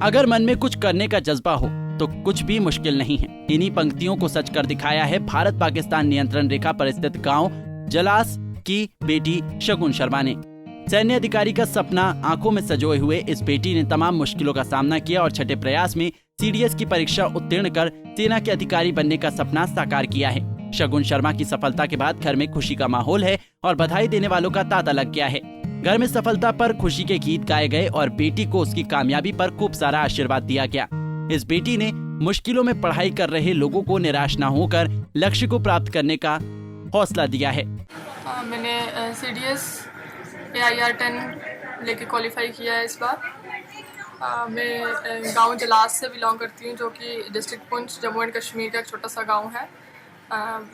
अगर मन में कुछ करने का जज्बा हो तो कुछ भी मुश्किल नहीं है। इन्हीं पंक्तियों को सच कर दिखाया है भारत पाकिस्तान नियंत्रण रेखा पर स्थित गांव जलास की बेटी शगुन शर्मा ने। सैन्य अधिकारी का सपना आंखों में सजोए हुए इस बेटी ने तमाम मुश्किलों का सामना किया और छठे प्रयास में सीडीएस की परीक्षा उत्तीर्ण कर सेना के अधिकारी बनने का सपना साकार किया है। शगुन शर्मा की सफलता के बाद घर में खुशी का माहौल है और बधाई देने वालों का तांता लग गया है। घर में सफलता पर खुशी के गीत गाए गए और बेटी को उसकी कामयाबी पर खूब सारा आशीर्वाद दिया गया। इस बेटी ने मुश्किलों में पढ़ाई कर रहे लोगों को निराश न होकर लक्ष्य को प्राप्त करने का हौसला दिया है। मैंने CDS AIR 10 लेके क्वालिफाई किया है इस बार। मैं गांव जलास से बिलोंग करती हूँ, जो कि डिस्ट्रिक्ट पुंछ जम्मू एंड कश्मीर का एक छोटा सा गांव है।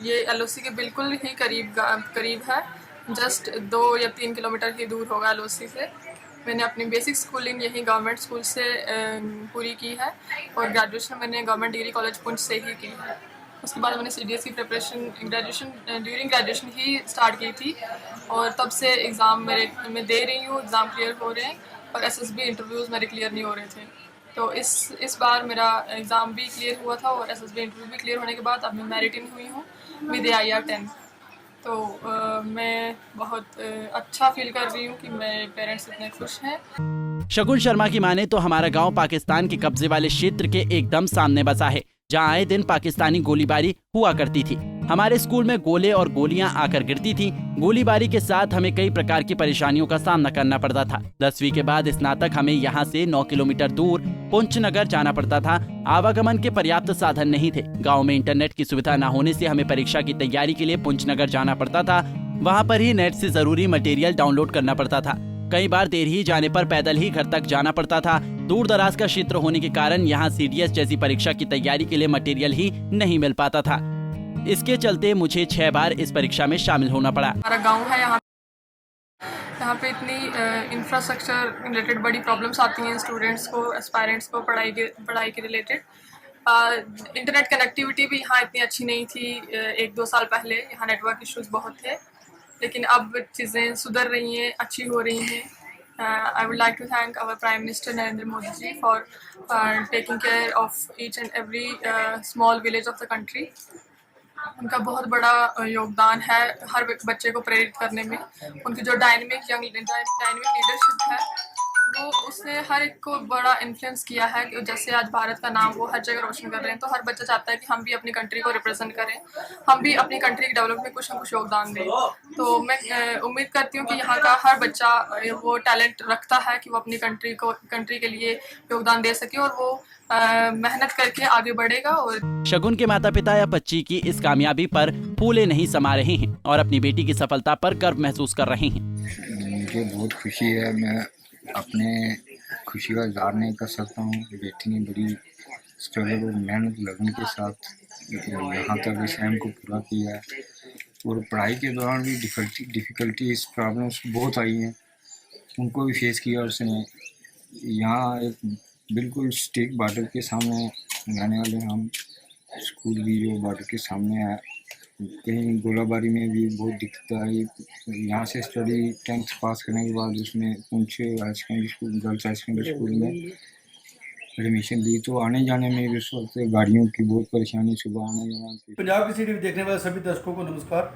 ये LOC के बिल्कुल ही करीब है, जस्ट 2 या 3 किलोमीटर ही दूर होगा LOC से। मैंने अपनी बेसिक स्कूलिंग यहीं गवर्नमेंट स्कूल से पूरी की है और ग्रेजुएशन मैंने गवर्नमेंट डिग्री कॉलेज पुंछ से ही की है। उसके बाद मैंने CDS की प्रिपरेशन ड्यूरिंग ग्रेजुएशन ही स्टार्ट की थी और तब से एग्ज़ाम मैं दे रही हूँ, एग्ज़ाम क्लियर हो रहे हैं और SSB इंटरव्यूज़ मेरे क्लियर नहीं हो रहे थे। तो इस बार मेरा एग्ज़ाम भी क्लियर हुआ था और SSB इंटरव्यू भी क्लियर होने के बाद अब मैं मेरिट इन हुई हूँ विद AIR 10। तो मैं बहुत अच्छा फील कर रही हूँ कि मेरे पेरेंट्स इतने खुश हैं। शगुन शर्मा की माने तो हमारा गांव पाकिस्तान के कब्जे वाले क्षेत्र के एकदम सामने बसा है, जहां आए दिन पाकिस्तानी गोलीबारी हुआ करती थी। हमारे स्कूल में गोले और गोलियां आकर गिरती थी। गोलीबारी के साथ हमें कई प्रकार की परेशानियों का सामना करना पड़ता था। 10वीं के बाद स्नातक हमें यहाँ से 9 किलोमीटर दूर पुंछ नगर जाना पड़ता था। आवागमन के पर्याप्त साधन नहीं थे। गाँव में इंटरनेट की सुविधा न होने से हमें परीक्षा की तैयारी के लिए पुंछ नगर जाना पड़ता था। वहाँ पर ही नेट से जरूरी मटेरियल डाउनलोड करना पड़ता था। कई बार देर ही जाने पर पैदल ही घर तक जाना पड़ता था। दूर दराज का क्षेत्र होने के कारण यहाँ CDS जैसी परीक्षा की तैयारी के लिए मटेरियल ही नहीं मिल पाता था। इसके चलते मुझे 6 बार इस परीक्षा में शामिल होना पड़ा। हमारा गांव है, यहाँ पे इतनी इंफ्रास्ट्रक्चर रिलेटेड बड़ी प्रॉब्लम्स आती हैं स्टूडेंट्स को, एस्पायरेंट्स को पढ़ाई के रिलेटेड। इंटरनेट कनेक्टिविटी भी यहाँ इतनी अच्छी नहीं थी 1-2 साल पहले। यहाँ नेटवर्क इश्यूज बहुत थे, लेकिन अब चीज़ें सुधर रही हैं, अच्छी हो रही हैं। I would like to thank our Prime Minister Narendra Modi ji for taking care of each and every small village of the country. उनका बहुत बड़ा योगदान है हर बच्चे को प्रेरित करने में। उनकी जो डायनेमिक लीडरशिप है वो उसने हर एक को बड़ा इन्फ्लुएंस किया है। जैसे आज भारत का नाम वो हर जगह रोशन कर रहे हैं, तो हर बच्चा चाहता है कि हम भी अपनी कंट्री को रिप्रेजेंट करें, हम भी अपनी कंट्री के डेवलपमेंट में कुछ ना कुछ योगदान दें। तो मैं उम्मीद करती हूँ कि यहाँ का हर बच्चा वो टैलेंट रखता है कि वो अपनी कंट्री के लिए योगदान दे सके और वो मेहनत करके आगे बढ़ेगा। और शगुन के माता पिता या बच्ची की इस कामयाबी पर फूले नहीं समा रहे हैं और अपनी बेटी की सफलता पर गर्व महसूस कर रहे हैं। मुझे बहुत खुशी है, मैं अपने खुशी का इज़हार नहीं कर सकता हूँ। बेटी ने बड़ी स्ट्रगल और मेहनत लगन के साथ यहाँ तक इस एम को पूरा किया है और पढ़ाई के दौरान भी डिफ़िकल्टीज प्रॉब्लम्स बहुत आई हैं, उनको भी फेस किया उसने। यहाँ एक बिल्कुल स्टेट बॉर्डर के सामने रहने वाले हम, स्कूल भी जो बॉर्डर के सामने है, कहीं गोलाबारी में भी बहुत दिक्कत आई। यहाँ से स्टडी 10th पास करने के बाद उसने Poonch high secondary school, girls high secondary school में एडमिशन ली। तो आने जाने में भी उस वक्त गाड़ियों की बहुत परेशानी, सुबह आने जाना। पंजाब की सिटी देखने वाले सभी दर्शकों को नमस्कार।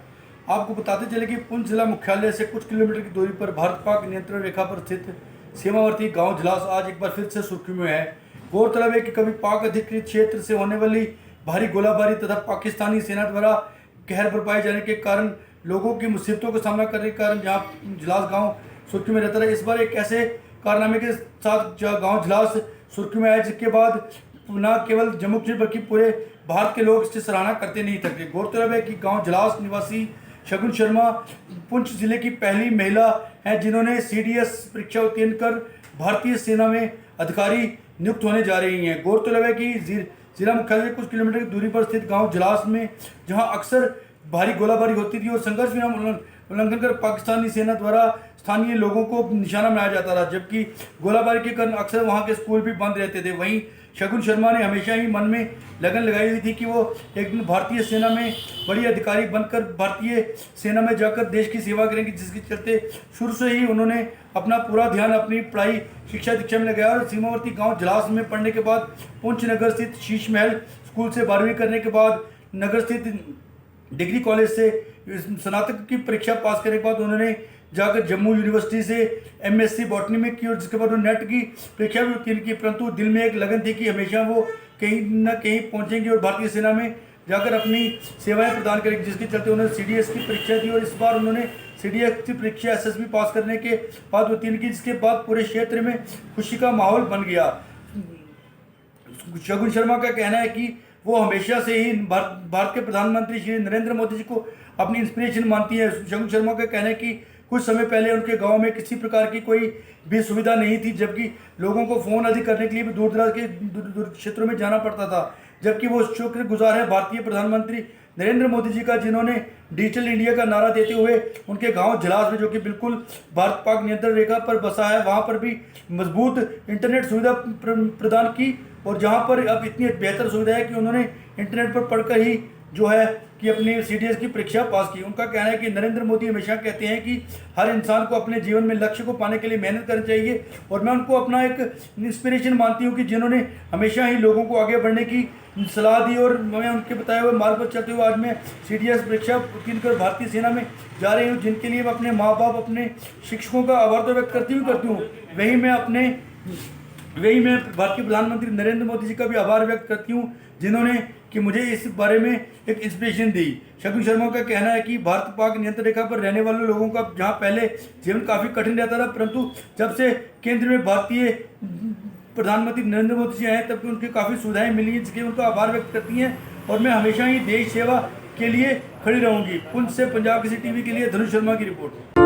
आपको बताते चले कि पुंछ जिला मुख्यालय से कुछ किलोमीटर की दूरी पर भारत पाक नियंत्रण रेखा पर स्थित सीमावर्ती गांव जलास आज एक बार फिर से सुर्खियों में है। गौरतलब है कि कभी पाक अधिकृत क्षेत्र से होने वाली भारी गोलाबारी तथा पाकिस्तानी सेना द्वारा कहर बरपाए जाने के कारण लोगों की मुसीबतों का सामना करने के कारण जहां जलास गांव सुर्खियों में रहता है, इस बार एक ऐसे कारनामे के साथ गांव जलास सुर्खियों में आया जिसके बाद न केवल जम्मू कश्मीर बल्कि पूरे भारत के लोग इसकी सराहना करते नहीं थके। गौरतलब है कि गांव जलास निवासी शगुन शर्मा पुंछ जिले की पहली महिला हैं जिन्होंने CDS परीक्षा उत्तीर्ण कर भारतीय सेना में अधिकारी नियुक्त होने जा रही हैं। गौरतलब है कि जिला मुख्यालय से कुछ किलोमीटर की दूरी पर स्थित गांव जलास में जहां अक्सर भारी गोलाबारी होती थी और संघर्ष विराम उल्लंघन कर पाकिस्तानी सेना द्वारा स्थानीय लोगों को निशाना बनाया जाता था, जबकि गोलाबारी के कारण अक्सर वहां के स्कूल भी बंद रहते थे। वहीं शगुन शर्मा ने हमेशा ही मन में लगन लगाई हुई थी कि वो एक दिन भारतीय सेना में बड़ी अधिकारी बनकर भारतीय सेना में जाकर देश की सेवा करेंगे, जिसके चलते शुरू से ही उन्होंने अपना पूरा ध्यान अपनी पढ़ाई शिक्षा दीक्षा में लगाया और सीमावर्ती गांव जलास में पढ़ने के बाद पुंछ नगर स्थित शीश महल स्कूल से 12वीं करने के बाद नगर स्थित डिग्री कॉलेज से स्नातक की परीक्षा पास करने के बाद उन्होंने जाकर जम्मू यूनिवर्सिटी से एमएससी बॉटनी में की और जिसके बाद उन्होंने नेट की परीक्षा भी उत्तीर्ण की, परंतु दिल में एक लगन थी कि हमेशा वो कहीं ना कहीं पहुंचेंगे और भारतीय सेना में जाकर अपनी सेवाएं प्रदान करेंगे, जिसके चलते उन्होंने सीडीएस की परीक्षा दी और इस बार उन्होंने सीडीएस की परीक्षा एसएसबी पास करने के बाद उत्तीर्ण की, जिसके बाद पूरे क्षेत्र में खुशी का माहौल बन गया। शगुन शर्मा का कहना है कि वो हमेशा से ही भारत के प्रधानमंत्री श्री नरेंद्र मोदी जी को अपनी इंस्पिरेशन मानती है। शगुन शर्मा का कहना है कि कुछ समय पहले उनके गांव में किसी प्रकार की कोई भी सुविधा नहीं थी, जबकि लोगों को फ़ोन आदि करने के लिए भी दूर दराज के दूर क्षेत्रों में जाना पड़ता था, जबकि वो शुक्रगुजार है भारतीय प्रधानमंत्री नरेंद्र मोदी जी का, जिन्होंने डिजिटल इंडिया का नारा देते हुए उनके गांव जलास में, जो कि बिल्कुल भारत पाक नियंत्रण रेखा पर बसा है, वहां पर भी मजबूत इंटरनेट सुविधा प्रदान की और जहां पर अब इतनी बेहतर सुविधा है कि उन्होंने इंटरनेट पर पढ़कर ही जो है कि अपनी सीडीएस की परीक्षा पास की। उनका कहना है कि नरेंद्र मोदी हमेशा कहते हैं कि हर इंसान को अपने जीवन में लक्ष्य को पाने के लिए मेहनत करनी चाहिए और मैं उनको अपना एक इंस्पिरेशन मानती हूँ कि जिन्होंने हमेशा ही लोगों को आगे बढ़ने की सलाह दी और मैं उनके बताए हुए मार्ग पर चलते हुए आज मैं सीडीएस परीक्षा उत्तीर्ण कर भारतीय सेना में जा रही हूँ, जिनके लिए मैं अपने माँ बाप अपने शिक्षकों का आभार तो व्यक्त करती हूँ। वही मैं भारतीय प्रधानमंत्री नरेंद्र मोदी जी का भी आभार व्यक्त करती हूँ, जिन्होंने कि मुझे इस बारे में एक इंस्पिरेशन दी। शगुन शर्मा का कहना है कि भारत पाक नियंत्रण रेखा पर रहने वाले लोगों का जहां पहले जीवन काफ़ी कठिन रहता था, परंतु जब से केंद्र में भारतीय प्रधानमंत्री नरेंद्र मोदी जी आए तब उनकी काफ़ी सुविधाएं मिली हैं, जिसके उनका आभार व्यक्त करती हैं और मैं हमेशा ही देश सेवा के लिए खड़ी रहूँगी। पुंछ से पंजाब किसी टीवी के लिए धनुष शर्मा की रिपोर्ट।